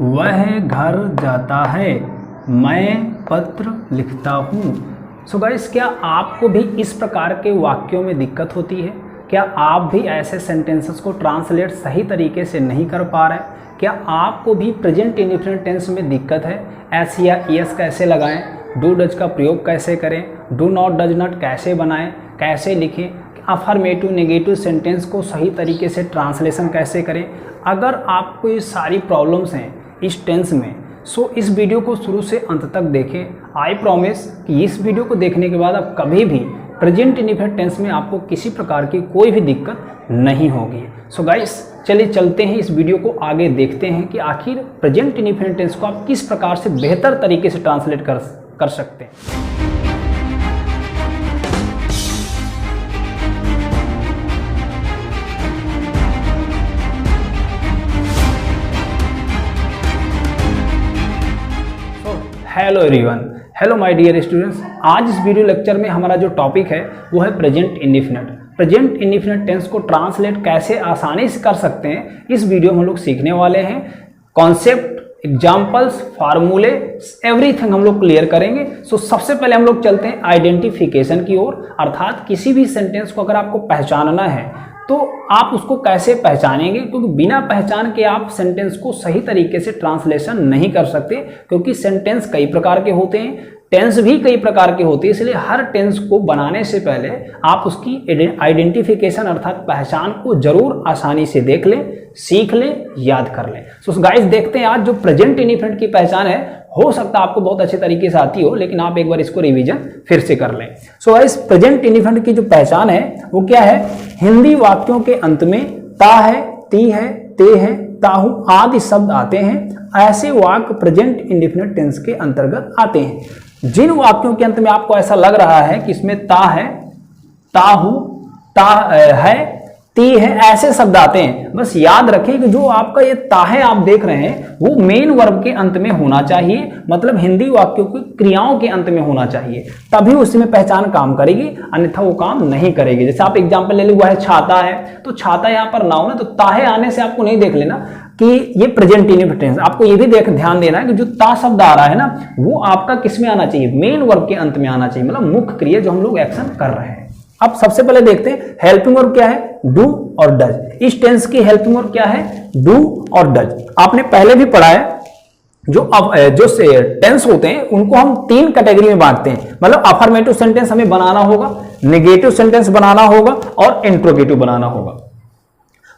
वह घर जाता है, मैं पत्र लिखता हूँ। सो गाइस, क्या आपको भी इस प्रकार के वाक्यों में दिक्कत होती है? क्या आप भी ऐसे सेंटेंसेस को ट्रांसलेट सही तरीके से नहीं कर पा रहे? क्या आपको भी प्रेजेंट इंडेफिनिट टेंस में दिक्कत है? एस या ईएस कैसे लगाएं? डू डज का प्रयोग कैसे करें? डू नॉट डज नॉट कैसे बनाएं? कैसे लिखें? अफर्मेटिव नेगेटिव सेंटेंस को सही तरीके से ट्रांसलेशन कैसे करें? अगर आपको ये सारी प्रॉब्लम्स हैं इस टेंस में, सो इस वीडियो को शुरू से अंत तक देखें। आई प्रॉमिस कि इस वीडियो को देखने के बाद आप कभी भी प्रेजेंट इंडेफिनिट टेंस में आपको किसी प्रकार की कोई भी दिक्कत नहीं होगी। सो गाइस, चलिए चलते हैं, इस वीडियो को आगे देखते हैं कि आखिर प्रेजेंट इंडेफिनिट टेंस को आप किस प्रकार से बेहतर तरीके से ट्रांसलेट कर सकते हैं। Hello everyone, hello my dear students. आज इस वीडियो लेक्चर में हमारा जो टॉपिक है वो है present indefinite. Present indefinite tense को ट्रांसलेट कैसे आसानी से कर सकते हैं, इस वीडियो में हम लोग सीखने वाले हैं। कॉन्सेप्ट, एग्जाम्पल्स, फार्मूले, एवरीथिंग हम लोग क्लियर करेंगे। सो सबसे पहले हम लोग चलते हैं आइडेंटिफिकेशन की ओर, अर्थात किसी भी सेंटेंस को अगर आपको पहचानना है तो आप उसको कैसे पहचानेंगे, क्योंकि बिना पहचान के आप सेंटेंस को सही तरीके से ट्रांसलेशन नहीं कर सकते, क्योंकि सेंटेंस कई प्रकार के होते हैं, टेंस भी कई प्रकार के होते हैं। इसलिए हर टेंस को बनाने से पहले आप उसकी आइडेंटिफिकेशन अर्थात पहचान को जरूर आसानी से देख लें, सीख लें, याद कर लें। सो गाइस, देखते हैं आज जो प्रेजेंट इंडेफिनिट की पहचान है, हो सकता है आपको बहुत अच्छे तरीके से आती हो, लेकिन आप एक बार इसको रिवीजन फिर से कर लें। सो गाइस, प्रेजेंट इंडेफिनिट की जो पहचान है वो क्या है? हिंदी वाक्यों के अंत में ता है, ती है, ते है, ताहू आदि शब्द आते हैं। ऐसे वाक्य प्रेजेंट इंडेफिनिट टेंस के अंतर्गत आते हैं। जिन वाक्यों के अंत में आपको ऐसा लग रहा है कि इसमें ता है, ताहू, ता है, ती है, ऐसे शब्द आते हैं, बस याद रखें कि जो आपका ये ता है आप देख रहे हैं वो मेन वर्ब के अंत में होना चाहिए, मतलब हिंदी वाक्यों की क्रियाओं के अंत में होना चाहिए, तभी उसमें पहचान काम करेगी, अन्यथा वो काम नहीं करेगी। जैसे आप एग्जांपल ले लीजिए, वो है छाता है, तो छाता यहाँ पर नाउन है, तो ता है आने से आपको नहीं देख लेना कि ये प्रेजेंट इंडेफिनिट टेंस। आपको ये भी ध्यान देना है कि जो ता शब्द आ रहा है ना, वो आपका किस में आना चाहिए? मेन वर्ब के अंत में आना चाहिए, मतलब मुख्य क्रिया जो हम लोग एक्शन कर रहे हैं। अब सबसे पहले देखते हैं हेल्पिंग वर्ब क्या है, डू और डज। इस टेंस की हेल्पिंग वर्ब क्या है? डू और डज। आपने पहले भी पढ़ा है, जो टेंस होते हैं उनको हम तीन कैटेगरी में बांटते हैं, मतलब अफर्मेटिव सेंटेंस हमें बनाना होगा, नेगेटिव सेंटेंस बनाना होगा और इंट्रोगेटिव बनाना होगा।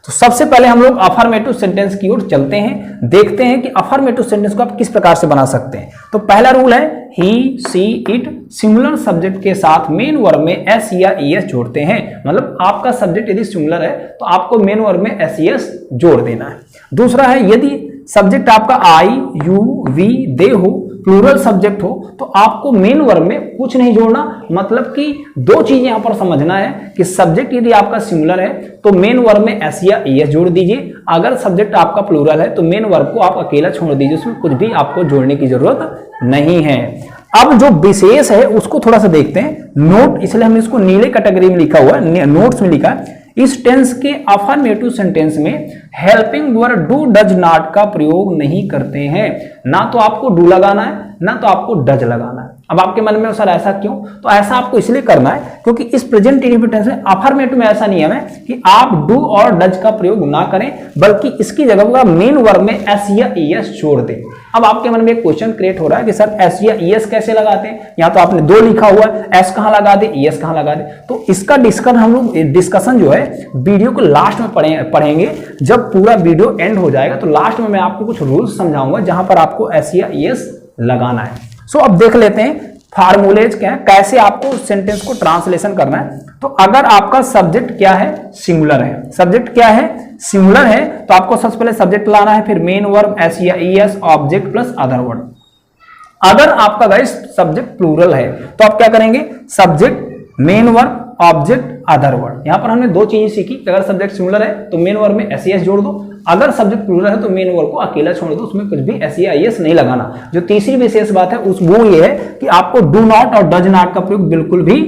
तो सबसे पहले हम लोग अफर्मेटिव सेंटेंस की ओर चलते हैं, देखते हैं कि अफर्मेटिव सेंटेंस को आप किस प्रकार से बना सकते हैं। तो पहला रूल है ही, सी, इट सिंगुलर सब्जेक्ट के साथ मेन वर्ब में एस या ईएस जोड़ते हैं, मतलब आपका सब्जेक्ट यदि सिंगुलर है तो आपको मेन वर्ब में एस ईएस जोड़ देना है। दूसरा है यदि सब्जेक्ट आपका आई, यू, वी, दे हो, प्लूरल सब्जेक्ट हो, तो आपको मेन वर्ब में कुछ नहीं जोड़ना, मतलब कि दो चीजें यहां पर समझना है कि सब्जेक्ट यदि आपका सिंगुलर है तो मेन वर्ब में एस या ईएस जोड़ दीजिए, अगर सब्जेक्ट आपका प्लूरल है तो मेन वर्ब को आप अकेला छोड़ दीजिए, उसमें कुछ भी आपको जोड़ने की जरूरत नहीं है। अब जो विशेष है उसको थोड़ा सा देखते हैं, नोट, इसलिए हमने इसको नीले कैटेगरी में लिखा हुआ है, नोट्स में लिखा है। इस टेंस के अफर्मेटिव सेंटेंस में helping verb do does not का प्रयोग नहीं करते हैं, ना तो आपको डू लगाना है ना तो आपको डज लगाना है। अब आपके मन में सर ऐसा क्यों? तो ऐसा आपको इसलिए करना है क्योंकि इस प्रेजेंट इंडेफिनिट टेंस में अफर्मेटिव में ऐसा नियम है कि आप डू और डज का प्रयोग ना करें, बल्कि इसकी जगह मेन वर्ब में एस या ईएस जोड़ दें। अब आपके मन में एक क्वेश्चन क्रिएट हो रहा है कि सर एस या ईएस कैसे लगाते हैं? यहाँ तो आपने दो लिखा हुआ है, एस कहाँ लगा दे, ईएस कहाँ लगा दे? तो इसका डिस्कशन जो है वीडियो को लास्ट में पढ़ेंगे। जब पूरा वीडियो एंड हो जाएगा तो लास्ट में मैं आपको कुछ रूल्स समझाऊंगा जहां पर आपको एस या ईएस लगाना है। सो अब देख लेते हैं फार्मूलेज क्या है, कैसे आपको सेंटेंस को ट्रांसलेशन करना है। तो अगर आपका सब्जेक्ट क्या है? सिंगुलर है। सब्जेक्ट क्या है? सिंगुलर है, तो आपको सबसे पहले सब्जेक्ट लाना है, फिर मेन वर्ब एस या ES, object plus other word. अगर आपका गाइस सब्जेक्ट प्लूरल है तो आप क्या करेंगे? Subject, main verb, object, other word. यहां पर हमने दो चीजें सीखी, अगर सब्जेक्ट सिंगुलर है तो मेन वर्ब में एस ईएस जोड़ दो, अगर सब्जेक्ट प्लूरल है तो मेन वर्ब को अकेला छोड़ दो, उसमें कुछ भी एस या ईएस नहीं लगाना। जो तीसरी विशेष बात है वो ये है कि आपको डू नॉट और डज नॉट का प्रयोग बिल्कुल भी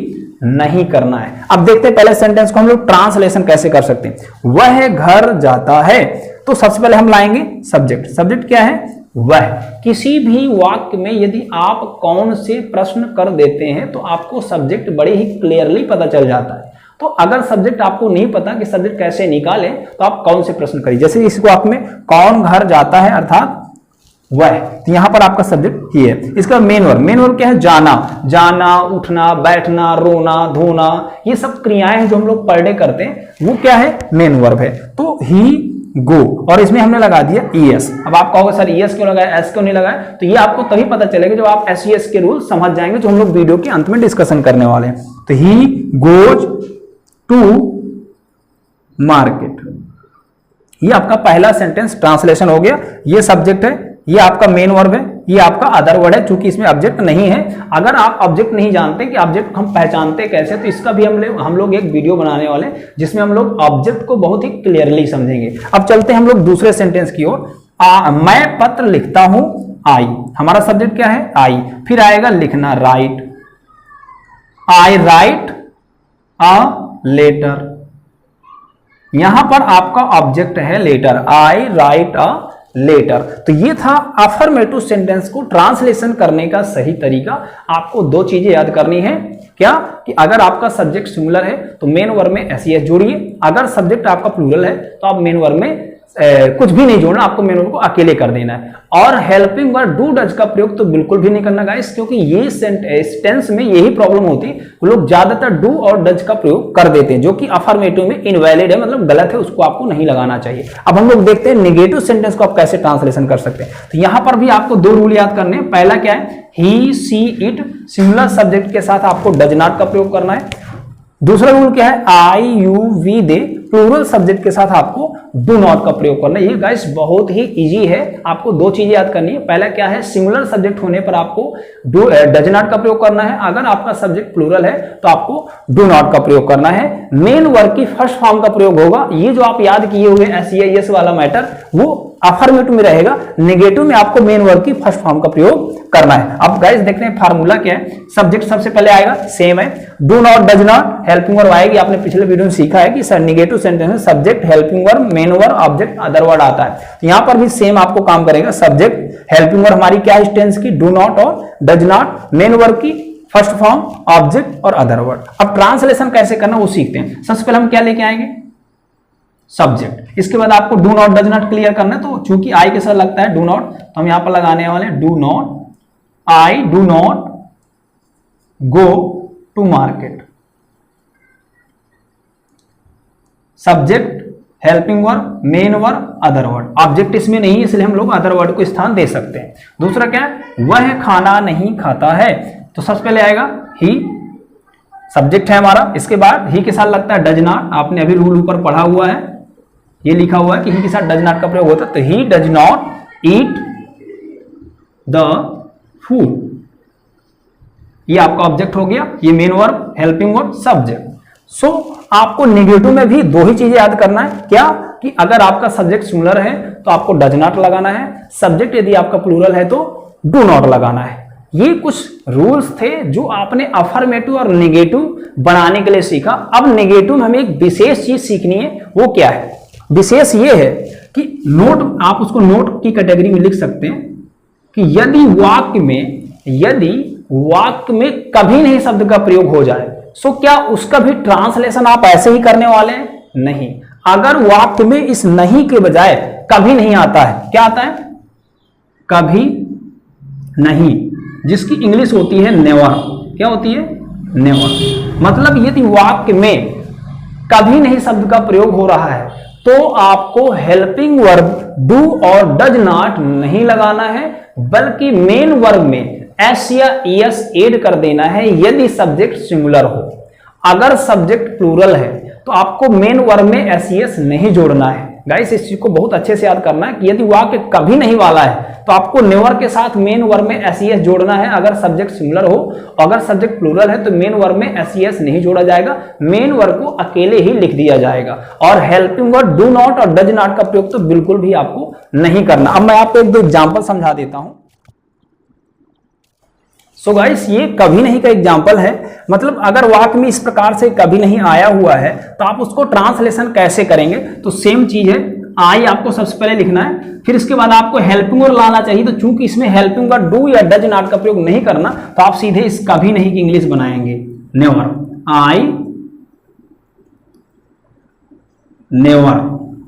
नहीं करना है। अब देखते हैं पहले सेंटेंस को हम लोग ट्रांसलेशन कैसे कर सकते हैं। वह घर जाता है, तो सबसे पहले हम लाएंगे सब्जेक्ट। सब्जेक्ट क्या है? वह। किसी भी वाक्य में यदि आप कौन से प्रश्न कर देते हैं तो आपको सब्जेक्ट बड़े ही क्लियरली पता चल जाता है। तो अगर सब्जेक्ट आपको नहीं पता कि सब्जेक्ट कैसे निकालें तो आप कौन से प्रश्न करिए। जैसे इस वाक्य में कौन घर जाता है अर्थात वह, तो यहां पर आपका सब्जेक्ट ये है। इसका मेन वर्ब क्या है? जाना। जाना, उठना, बैठना, रोना, धोना, ये सब क्रियाएं हैं जो हम लोग पर डे करते हैं, वो क्या है? मेन वर्ब है। तो ही, गो, और इसमें हमने लगा दिया ईएस। अब आप कहोगे सर ईएस क्यों लगाया, एस क्यों नहीं लगाया? तो ये आपको तभी पता चलेगा जब आप एसईएस के रूल समझ जाएंगे, जो हम लोग वीडियो के अंत में डिस्कशन करने वाले हैं। तो ही गोज टू मार्केट, ये आपका पहला सेंटेंस ट्रांसलेशन हो गया। ये सब्जेक्ट है, ये आपका मेन वर्ब है, ये आपका अदर वर्ड है, चूंकि इसमें ऑब्जेक्ट नहीं है। अगर आप ऑब्जेक्ट नहीं जानते कि ऑब्जेक्ट हम पहचानते कैसे, तो इसका भी हम लोग एक वीडियो बनाने वाले हैं जिसमें हम लोग ऑब्जेक्ट को बहुत ही क्लियरली समझेंगे। अब चलते हैं हम लोग दूसरे सेंटेंस की ओर। मैं पत्र लिखता हूं, आई, हमारा सब्जेक्ट क्या है? आई। फिर आएगा लिखना, write. I write a letter, यहां पर आपका ऑब्जेक्ट है letter, I write a letter. तो ये था अफर्मेटिव सेंटेंस को ट्रांसलेशन करने का सही तरीका। आपको दो चीजें याद करनी है, क्या? कि अगर आपका सब्जेक्ट सिंगुलर है तो मेन वर्ब में एसईएस जोड़िए, अगर सब्जेक्ट आपका प्लूरल है तो आप मेन वर्ब में कुछ भी नहीं जोड़ना, आपको मेन वर्ब को अकेले कर देना है। और हेल्पिंग वर्ब डू डज का प्रयोग तो बिल्कुल भी नहीं करना गाइस, क्योंकि ये सेंटेंस में यही प्रॉब्लम होती है, लोग ज्यादातर डू और डज का प्रयोग कर देते हैं, जो कि अफर्मेटिव में इनवैलिड है, मतलब गलत है, उसको आपको नहीं लगाना चाहिए। अब हम लोग देखते हैं नेगेटिव सेंटेंस को आप कैसे ट्रांसलेशन कर सकते हैं। तो यहां पर भी आपको दो रूल याद करने हैं। पहला क्या है? ही, सी, इट, सिंगुलर सब्जेक्ट के साथ आपको डज नॉट का प्रयोग करना है। दूसरा रूल क्या है? I, you, we, they, plural subject के साथ आपको डू नॉट का प्रयोग करना है। ये गाइस बहुत ही इजी है, आपको दो चीजें याद करनी है। पहला क्या है? सिंगुलर सब्जेक्ट होने पर आपको डज नॉट का प्रयोग करना है। अगर आपका सब्जेक्ट प्लूरल है तो आपको डू नॉट का प्रयोग करना है। मेन वर्ब की फर्स्ट फॉर्म का प्रयोग होगा। ये जो आप याद किए हुए एसईएस वाला मैटर वो अफर्मेटिव में रहेगा, नेगेटिव में आपको मेन वर्ब की फर्स्ट फॉर्म का प्रयोग करना है। अब गाइस देखते हैं फार्मूला क्या है। सब्जेक्ट सबसे पहले आएगा, सेम है, do not, does not, helping verb आएगी। आपने पिछले वीडियो में सीखा है कि सर नेगेटिव सेंटेंस में subject, helping verb, main verb, object, other word आता है। तो यहां पर भी सेम आपको काम करेगा। सब्जेक्ट, हेल्पिंग वर्ब हमारी क्या है टेंस की? डू नॉट और डज नॉट, मेन वर्ब की फर्स्ट फॉर्म, ऑब्जेक्ट और अदर वर्ड। अब ट्रांसलेशन कैसे करना वो सीखते हैं। सबसे पहले हम क्या लेके आएंगे? सब्जेक्ट। इसके बाद आपको do not, does not clear करना है। तो चूंकि आई के साथ लगता है डू नॉट, तो हम यहां पर लगाने वाले do not, I do not go to market. Subject, helping verb, main verb, other word. Object इसमें नहीं है इसलिए हम लोग अदर वर्ड को स्थान दे सकते हैं। दूसरा क्या है? वह खाना नहीं खाता है। तो सबसे पहले आएगा ही, सब्जेक्ट है हमारा। इसके बाद ही के साथ लगता है डज नॉट। आपने अभी रूल ऊपर पढ़ा हुआ है, ये लिखा हुआ है कि ही के साथ डज नॉट का प्रयोग होता है। तो he does not eat the food, ये आपका ऑब्जेक्ट हो गया। ये main verb, helping verb, subject. So आपको नेगेटिव में भी दो ही चीजें याद करना है, क्या? कि अगर आपका सब्जेक्ट सिंगुलर है तो आपको डज नॉट लगाना है, सब्जेक्ट यदि आपका प्लूरल है तो डू नॉट लगाना है। ये कुछ रूल्स थे जो आपने अफर्मेटिव और नेगेटिव बनाने के लिए सीखा। अब नेगेटिव में हमें एक विशेष चीज सीखनी है, वो क्या है? विशेष ये है कि नोट, आप उसको नोट की कैटेगरी में लिख सकते हैं कि यदि वाक्य में कभी नहीं शब्द का प्रयोग हो जाए, सो क्या उसका भी ट्रांसलेशन आप ऐसे ही करने वाले हैं? नहीं। अगर वाक्य में इस नहीं के बजाय कभी नहीं आता है, क्या आता है? कभी नहीं, जिसकी इंग्लिश होती है नेवर। क्या होती है? नेवर। मतलब यदि वाक्य में कभी नहीं शब्द का प्रयोग हो रहा है तो आपको हेल्पिंग वर्ब डू और डज नॉट नहीं लगाना है, बल्कि मेन वर्ब में एस या ईएस ऐड कर देना है यदि सब्जेक्ट सिंगुलर हो। अगर सब्जेक्ट प्लूरल है तो आपको मेन वर्ब में एसईएस नहीं जोड़ना है। गाइस इस चीज को बहुत अच्छे से याद करना है कि यदि वाक्य कभी नहीं वाला है तो आपको नेवर के साथ मेन वर्ब में एसईएस जोड़ना है अगर सब्जेक्ट सिंगुलर हो। अगर सब्जेक्ट प्लूरल है तो मेन वर्ब में एसईएस नहीं जोड़ा जाएगा, मेन वर्ब को अकेले ही लिख दिया जाएगा। और हेल्पिंग वर्ब डू नॉट और डज नॉट का प्रयोग तो बिल्कुल भी आपको नहीं करना। अब मैं आपको एक दो एग्जाम्पल समझा देता हूं। सो गाइस ये कभी नहीं का एग्जाम्पल है, मतलब अगर वाक्य में इस प्रकार से कभी नहीं आया हुआ है तो आप उसको ट्रांसलेशन कैसे करेंगे? तो सेम चीज है, आई आपको सबसे पहले लिखना है, फिर इसके बाद आपको हेल्पिंग वर्ब लाना चाहिए। तो चूंकि इसमें हेल्पिंग वर्ब डू या डज नॉट का प्रयोग नहीं करना, तो आप सीधे इस कभी नहीं की इंग्लिश बनाएंगे, नेवर, आई नेवर।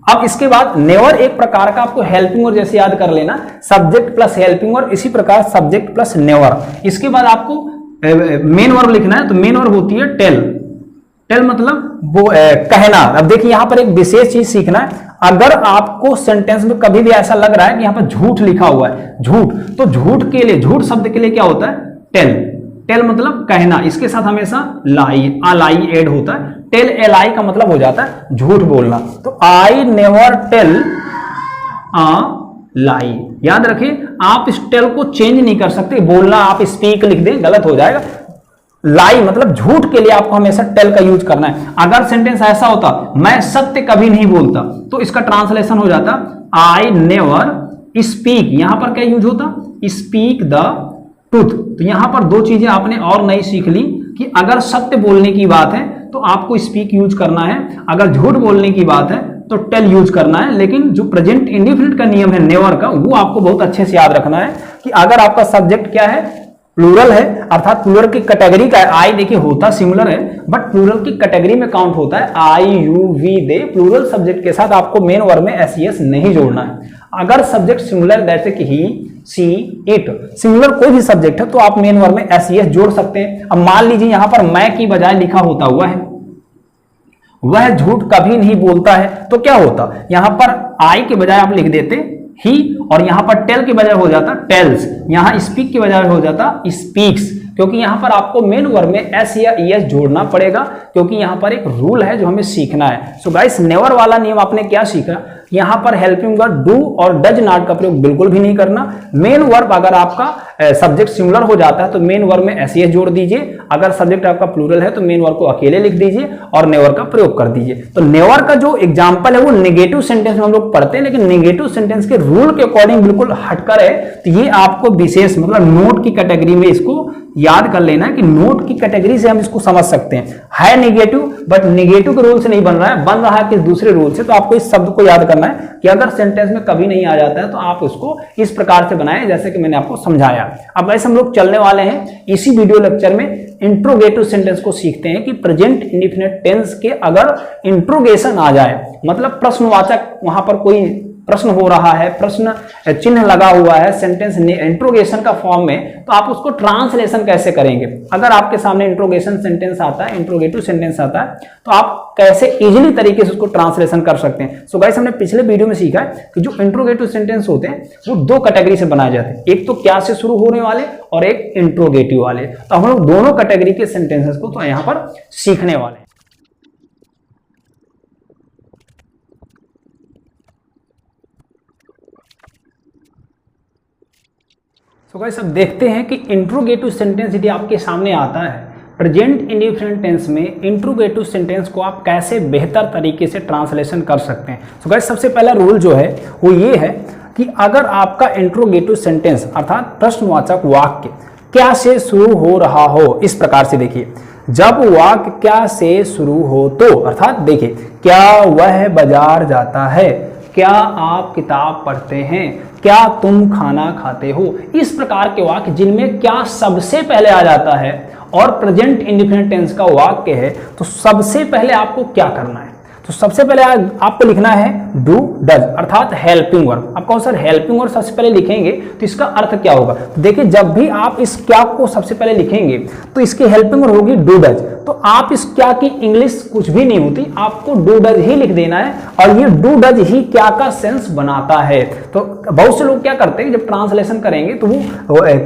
अब इसके बाद नेवर एक प्रकार का आपको हेल्पिंग वर्ब जैसे याद कर लेना, सब्जेक्ट प्लस हेल्पिंग वर्ब, इसी प्रकार सब्जेक्ट प्लस नेवर। इसके बाद आपको मेन वर्ब लिखना है, तो मेन वर्ब होती है टेल। टेल मतलब वो कहना। अब देखिए यहां पर एक विशेष चीज सीखना है, अगर आपको सेंटेंस में कभी भी ऐसा लग रहा है कि यहां पर झूठ लिखा हुआ है, झूठ, तो झूठ के लिए, झूठ शब्द के लिए क्या होता है, टेल। टेल मतलब कहना, इसके साथ हमेशा लाई, अलाई ऐड होता है। टेल एलाई का मतलब हो जाता है झूठ बोलना। तो आई नेवर टेल अ लाई। याद रखिए, आप इस टेल को चेंज नहीं कर सकते, बोलना आप स्पीक लिख दें, गलत हो जाएगा। लाई मतलब झूठ के लिए आपको हमेशा टेल का यूज करना है। अगर सेंटेंस ऐसा होता, मैं सत्य कभी नहीं बोलता, तो इसका ट्रांसलेशन हो जाता आई नेवर स्पीक। यहां पर क्या यूज होता, स्पीक द ट्रूथ। तो यहां पर दो चीजें आपने और नई सीख ली कि अगर सत्य बोलने की बात है तो आपको स्पीक यूज करना है, अगर झूठ बोलने की बात है तो टेल यूज करना है। लेकिन जो प्रेजेंट इंडेफिनिट का नियम है नेवर का, वो आपको बहुत अच्छे से याद रखना है कि अगर आपका सब्जेक्ट क्या है, प्लूरल है, अर्थात प्लूरल की कैटेगरी का है। आई देखिए होता सिमिलर है, बट प्लूरल की कैटेगरी में काउंट होता है I, you, we, they. Plural subject के साथ आपको मेन वर्ब में एस नहीं जोड़ना है। अगर सब्जेक्ट सिमिलर जैसे कि ही, सी, इट, सिमिलर कोई भी सब्जेक्ट है तो आप मेन वर्ब में एस जोड़ सकते हैं। अब मान लीजिए यहां पर मैं की बजाय लिखा होता हुआ है, वह झूठ कभी नहीं बोलता है, तो क्या होता, यहां पर आई के बजाय आप लिख देते ही, और यहां पर टेल के बजाय हो जाता टेल्स, यहां स्पीक के बजाय हो जाता स्पीक्स, क्योंकि यहां पर आपको मेन वर्ब में एस या ईएस जोड़ना पड़ेगा, क्योंकि यहां पर एक रूल है जो हमें सीखना है। सो गाइस, नेवर वाला नियम आपने क्या सीखा, यहां पर हेल्पिंग वर्ब डू और डज नॉट का प्रयोग बिल्कुल भी नहीं करना। मेन वर्ब अगर आपका सब्जेक्ट सिमिलर हो जाता है तो मेन वर्ब में एस जोड़ दीजिए, अगर सब्जेक्ट आपका प्लूरल है तो मेन वर्ब को अकेले लिख दीजिए और नेवर का प्रयोग कर दीजिए। तो नेवर का जो एग्जांपल है वो नेगेटिव सेंटेंस में हम लोग पढ़ते हैं, लेकिन नेगेटिव सेंटेंस के रूल के अकॉर्डिंग बिल्कुल हटकर है। तो ये आपको विशेष मतलब नोट की कैटेगरी में इसको याद कर लेना है कि नोट की कैटेगरी से हम इसको समझ सकते हैं। है नेगेटिव, बट नेगेटिव के रूल से नहीं बन रहा है, बन रहा है किस दूसरे रूल से। तो आपको इस शब्द को याद करना है कि अगर सेंटेंस में कभी नहीं आ जाता है तो आप उसको इस प्रकार से बनाएं जैसे कि मैंने आपको समझाया। अब ऐसे हम लोग चलने वाले हैं इसी वीडियो लेक्चर में इंट्रोगेटिव सेंटेंस को सीखते हैं कि प्रेजेंट इंडेफिनिट टेंस के अगर इंट्रोगेशन आ जाए, मतलब प्रश्नवाचक, वहां पर कोई प्रश्न हो रहा है, प्रश्न चिन्ह लगा हुआ है सेंटेंस इंट्रोगेशन का फॉर्म में, तो आप उसको ट्रांसलेशन कैसे करेंगे। अगर आपके सामने इंट्रोगेशन सेंटेंस आता है, इंट्रोगेटिव सेंटेंस आता है, तो आप कैसे इजीली तरीके से उसको ट्रांसलेशन कर सकते हैं। सो गाइस, हमने पिछले वीडियो में सीखा है कि जो इंट्रोगेटिव सेंटेंस होते हैं वो दो कैटेगरी से बनाए जाते हैं, एक तो क्या से शुरू होने वाले और एक इंट्रोगेटिव वाले। तो हम लोग दोनों कैटेगरी के सेंटेंसेस को तो यहां पर सीखने वाले हैं। सो गाइस, अब देखते हैं कि इंट्रोगेटिव सेंटेंस यदि आपके सामने आता है प्रेजेंट इंडेफिनिट टेंस में, इंट्रोगेटिव सेंटेंस को आप कैसे बेहतर तरीके से ट्रांसलेशन कर सकते हैं। सो गाइस, सबसे पहला रूल जो है वो ये है कि अगर आपका इंट्रोगेटिव सेंटेंस अर्थात प्रश्नवाचक वाक्य क्या से शुरू हो रहा हो, इस प्रकार से देखिए, जब वाक्य क्या से शुरू हो तो, अर्थात देखिए, क्या वह बाजार जाता है, क्या आप किताब पढ़ते हैं, क्या तुम खाना खाते हो, इस प्रकार के वाक्य जिनमें क्या सबसे पहले आ जाता है और प्रेजेंट इंडेफिनिट टेंस का वाक्य है, तो सबसे पहले आपको क्या करना है, तो सबसे पहले आपको लिखना है डू डज अर्थात हेल्पिंग वर्ब। अब कौन सर हेल्पिंग वर्ब सबसे पहले लिखेंगे तो इसका अर्थ क्या होगा, तो देखिए जब भी आप इस क्या को सबसे पहले लिखेंगे तो इसकी हेल्पिंग वर्ब होगी डू डज। तो आप इस क्या की इंग्लिश कुछ भी नहीं होती, आपको डू डज ही लिख देना है और ये डू डज ही क्या का सेंस बनाता है। तो बहुत से लोग क्या करते हैं, जब ट्रांसलेशन करेंगे तो वो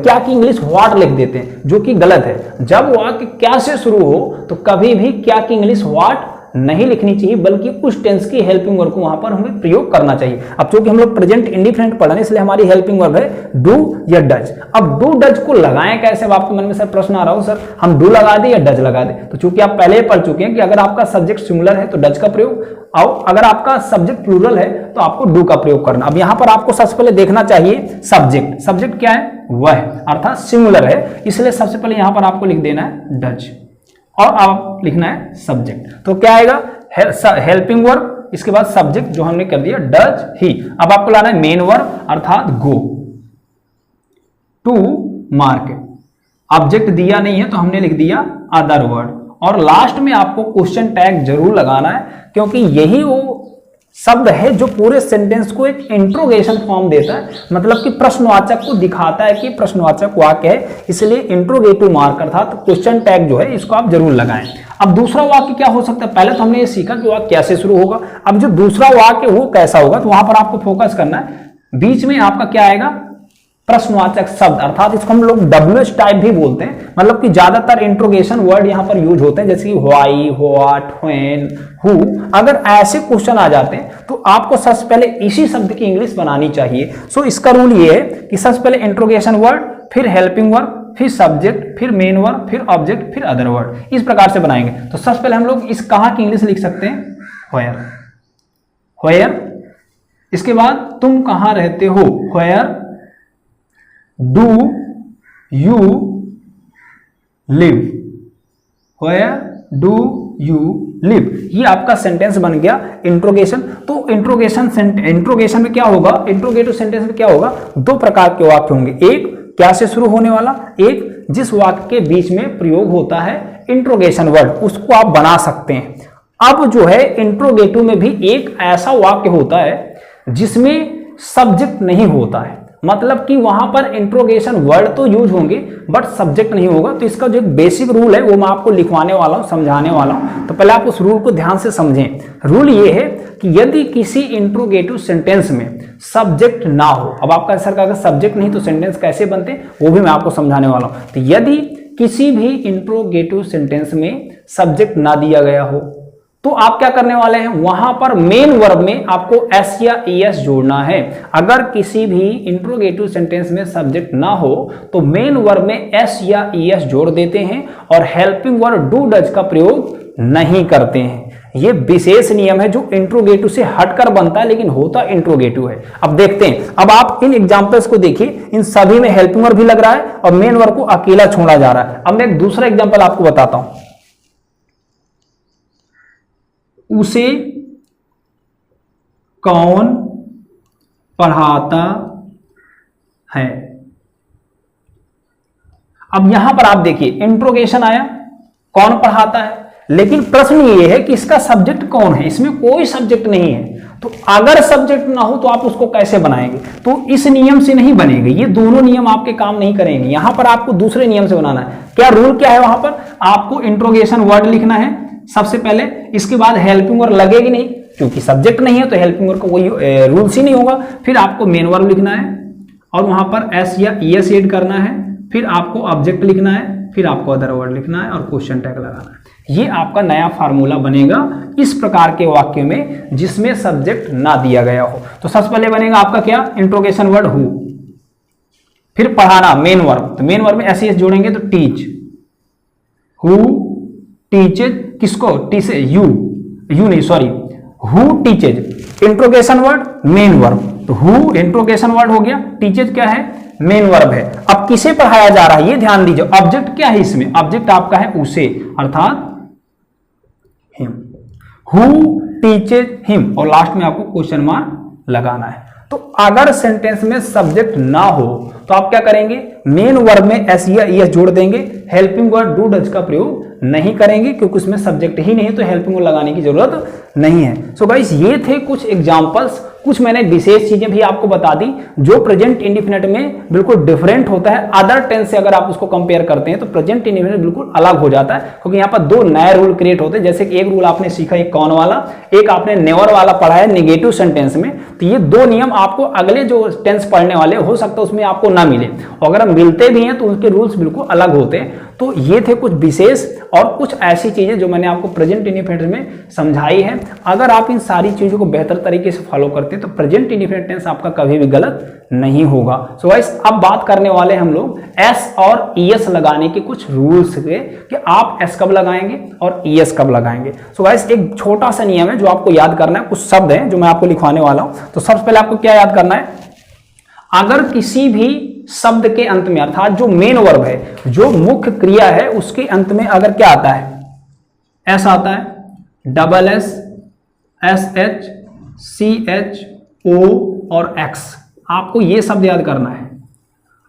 क्या की इंग्लिश व्हाट लिख देते हैं, जो कि गलत है। जब वाक्य क्या से शुरू हो तो कभी भी क्या की इंग्लिश व्हाट नहीं लिखनी चाहिए, बल्कि उस टेंस की हेल्पिंग वर्ब को वहां पर हमें प्रयोग करना चाहिए। अब चूंकि हम लोग प्रेजेंट इंडेफिनिट पढ़ रहे हैं इसलिए हमारी हेल्पिंग वर्ब है डू या डज। अब डू डज को लगाएं कैसे, अब आपके मन में सर प्रश्न आ रहा हो, सर हम डू लगा दें या डज लगा दें। तो चूंकि आप पहले पढ़ चुके हैं कि अगर आपका सब्जेक्ट सिमिलर है तो डज का प्रयोग, और अगर आपका सब्जेक्ट प्लूरल है तो आपको डू का प्रयोग करना। अब यहां पर आपको सबसे पहले देखना चाहिए सब्जेक्ट, सब्जेक्ट क्या है, वह अर्थात सिमिलर है, इसलिए सबसे पहले यहां पर आपको लिख देना है डज और आप लिखना है सब्जेक्ट। तो क्या आएगा, हेल्पिंग वर्ब इसके बाद सब्जेक्ट जो हमने कर दिया डज ही। अब आपको लाना है मेन वर्ब अर्थात गो टू मार्केट। ऑब्जेक्ट दिया नहीं है तो हमने लिख दिया अदर वर्ड, और लास्ट में आपको क्वेश्चन टैग जरूर लगाना है, क्योंकि यही वो शब्द है जो पूरे सेंटेंस को एक इंट्रोगेशन फॉर्म देता है, मतलब कि प्रश्नवाचक को दिखाता है कि प्रश्नवाचक वाक्य है, इसलिए इंट्रोगेटिव मार्क अर्थात क्वेश्चन टैग जो है इसको आप जरूर लगाएं। अब दूसरा वाक्य क्या हो सकता है, पहले तो हमने ये सीखा कि वाक्य कैसे शुरू होगा, अब जो दूसरा वाक्य वो कैसा होगा, तो वहां पर आपको फोकस करना है। बीच में आपका क्या आएगा, प्रश्नवाचक शब्द, अर्थात इसको हम लोग WH टाइप भी बोलते हैं, मतलब कि ज्यादातर इंट्रोगेशन वर्ड यहां पर यूज होते हैं, जैसे कि व्हाई, व्हाट, व्हेन, हु। अगर ऐसे क्वेश्चन आ जाते हैं तो आपको सबसे पहले इसी शब्द की इंग्लिश बनानी चाहिए। सो इसका रूल ये है कि सबसे पहले इंट्रोगेशन वर्ड, फिर हेल्पिंग वर्ब, फिर सब्जेक्ट, फिर मेन वर्ब, फिर ऑब्जेक्ट, फिर अदर वर्ड, इस प्रकार से बनाएंगे। तो सबसे पहले हम लोग इस कहां की इंग्लिश लिख सकते हैं, व्हेयर। व्हेयर, इसके बाद तुम कहां रहते हो, where do you live, where do you live. ये आपका सेंटेंस बन गया इंट्रोगेशन। तो इंट्रोगेशन में क्या होगा, इंट्रोगेटिव सेंटेंस में क्या होगा, दो प्रकार के वाक्य होंगे, एक क्या से शुरू होने वाला, एक जिस वाक्य के बीच में प्रयोग होता है इंट्रोगेशन वर्ड, उसको आप बना सकते हैं। अब जो है इंट्रोगेटिव में भी एक ऐसा वाक्य होता है जिसमें सब्जेक्ट नहीं होता है, मतलब कि वहां पर इंट्रोगेशन वर्ड तो यूज होंगे बट सब्जेक्ट नहीं होगा। तो इसका जो एक बेसिक रूल है वो मैं आपको लिखवाने वाला हूं, समझाने वाला हूं, तो पहले आप उस रूल को ध्यान से समझें। रूल ये है कि यदि किसी इंट्रोगेटिव सेंटेंस में सब्जेक्ट ना हो, अब आपका आंसर का अगर सब्जेक्ट नहीं तो सेंटेंस कैसे बनते वो भी मैं आपको समझाने वाला हूं। तो यदि किसी भी इंट्रोगेटिव सेंटेंस में सब्जेक्ट ना दिया गया हो तो आप क्या करने वाले हैं, वहां पर मेन वर्ब में आपको एस या ईएस जोड़ना है। अगर किसी भी इंट्रोगेटिव सेंटेंस में सब्जेक्ट ना हो तो मेन वर्ब में एस या ईएस जोड़ देते हैं और हेल्पिंग वर्ब डू डज का प्रयोग नहीं करते हैं। ये विशेष नियम है जो इंट्रोगेटिव से हटकर बनता है लेकिन होता इंट्रोगेटिव है। अब देखते हैं, अब आप इन एग्जांपल्स को देखिए, इन सभी में हेल्पिंग वर्ब भी लग रहा है और मेन वर्ब को अकेला छोड़ा जा रहा है। अब मैं एक दूसरा एग्जांपल आपको बताता हूं, उसे कौन पढ़ाता है। अब यहां पर आप देखिए इंट्रोगेशन आया, कौन पढ़ाता है, लेकिन प्रश्न ये है कि इसका सब्जेक्ट कौन है, इसमें कोई सब्जेक्ट नहीं है। तो अगर सब्जेक्ट ना हो तो आप उसको कैसे बनाएंगे, तो इस नियम से नहीं बनेंगे, ये दोनों नियम आपके काम नहीं करेंगे। यहां पर आपको दूसरे नियम से बनाना है। क्या रूल क्या है, वहां पर आपको इंट्रोगेशन वर्ड लिखना है सबसे पहले, इसके बाद हेल्पिंग वर्ब लगेगी नहीं क्योंकि सब्जेक्ट नहीं है तो हेल्पिंग वर्ब का कोई रूल्स ही नहीं होगा। फिर आपको मेन वर्ब लिखना है और वहां पर एस या ईएस ऐड करना है, फिर आपको ऑब्जेक्ट लिखना है, फिर आपको अदर वर्ड लिखना है और क्वेश्चन टैग लगाना है। ये आपका नया फार्मूला बनेगा इस प्रकार के वाक्य में जिसमें सब्जेक्ट ना दिया गया हो। तो सबसे पहले बनेगा आपका क्या, इंट्रोगेशन वर्ड हु, फिर पढ़ाना मेन वर्ब, तो मेन वर्ब में एस जोड़ेंगे तो टीच, हु टीचेज, किसको, टीचे यू नहीं sorry, who teaches interrogation word main verb, तो हु इंट्रोगेशन वर्ड हो गया, टीचेज क्या है, मेन वर्ब है। अब किसे पढ़ाया जा रहा है ये ध्यान दीजिए, ऑब्जेक्ट क्या है इसमें, ऑब्जेक्ट आपका है उसे अर्थात हिम, हु टीचेज हिम, और लास्ट में आपको क्वेश्चन मार्क लगाना है। तो अगर सेंटेंस में सब्जेक्ट ना हो तो आप क्या करेंगे, मेन वर्ब में एस या ईएस जोड़ देंगे, हेल्पिंग वर्ब डू डज का प्रयोग नहीं करेंगे क्योंकि उसमें सब्जेक्ट ही नहीं है तो हेल्पिंग वर्ब लगाने की जरूरत नहीं है। सो गाइस ये थे कुछ एग्जांपल्स, कुछ मैंने विशेष चीजें भी आपको बता दी जो प्रेजेंट इंडेफिनिट में बिल्कुल डिफरेंट होता है। अदर टेंस से अगर आप उसको कंपेयर करते हैं तो प्रेजेंट इंडेफिनिट बिल्कुल अलग हो जाता है क्योंकि यहाँ पर दो नए रूल क्रिएट होते हैं। जैसे कि एक रूल आपने सीखा एक कौन वाला, एक आपने नेवर वाला पढ़ा है नेगेटिव सेंटेंस में। तो ये दो नियम आपको अगले जो टेंस पढ़ने वाले हो सकता है उसमें आपको ना मिले, और अगर मिलते भी हैं तो उनके रूल्स बिल्कुल अलग होते हैं। तो ये थे कुछ विशेष और कुछ ऐसी चीजें जो मैंने आपको प्रेजेंट इंडेफिनिट में समझाई है। अगर आप इन सारी चीजों को बेहतर तरीके से फॉलो करते हैं तो प्रेजेंट इंडेफिनिट टेंस आपका कभी भी गलत नहीं होगा। सो गाइस अब बात करने वाले हम लोग एस और ईएस लगाने के कुछ रूल्स के कि आप एस कब लगाएंगे और ईएस कब लगाएंगे। सो गाइस एक छोटा सा नियम है जो आपको याद करना है, कुछ शब्द हैं जो मैं आपको लिखवाने वाला हूं। तो सबसे पहले आपको क्या याद करना है, अगर किसी भी शब्द के अंत में अर्थात जो मेन वर्ब है, जो मुख्य क्रिया है, उसके अंत में अगर क्या आता है, एस आता है, double S, SH CH O और X, आपको ये शब्द याद करना है।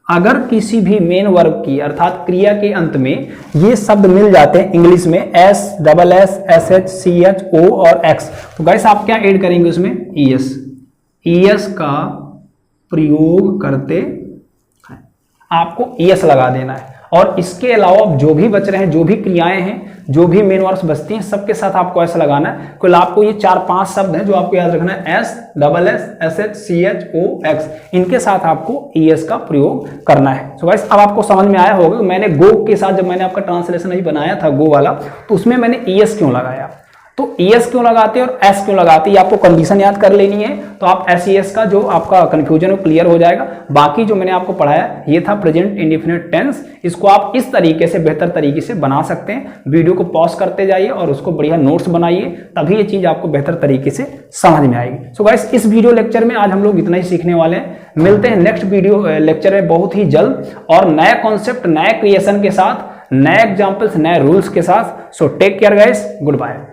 अगर किसी भी मेन वर्ब की अर्थात क्रिया के अंत में ये शब्द मिल जाते हैं इंग्लिश में SSS SH CH O और X, तो गाइस आप क्या ऐड करेंगे उसमें? ES का प्रयोग करते आपको ES लगा देना है। और इसके अलावा जो भी बच रहे हैं, जो भी क्रियाएं हैं, जो भी मेन वर्ब्स बचती हैं, सबके साथ आपको ऐसा लगाना है। कुल आपको ये 4-5 शब्द हैं जो आपको याद रखना है, SSS SH CH O X, इनके साथ आपको ES का प्रयोग करना है। सो गाइस अब आपको समझ में आया होगा मैंने गो के साथ जब मैंने आपका ट्रांसलेशन अभी बनाया था गो वाला, तो उसमें मैंने ES क्यों लगाया, तो ES क्यों लगाते हैं और S क्यों लगाते हैं, ये आपको कंडीशन याद कर लेनी है। तो आप SES का जो आपका कंफ्यूजन है क्लियर हो जाएगा। बाकी जो मैंने आपको पढ़ाया ये था प्रेजेंट इंडेफिनिट टेंस, इसको आप इस तरीके से बेहतर तरीके से बना सकते हैं। वीडियो को पॉज करते जाइए और उसको बढ़िया नोट्स बनाइए, तभी ये चीज आपको बेहतर तरीके से समझ में आएगी। सो गाइस इस वीडियो लेक्चर में आज हम लोग इतना ही सीखने वाले हैं। मिलते हैं नेक्स्ट वीडियो लेक्चर में बहुत ही जल्द और नए कॉन्सेप्ट, नए क्रिएशन के साथ, नए एग्जाम्पल्स, नए रूल्स के साथ। So take care guys, good bye.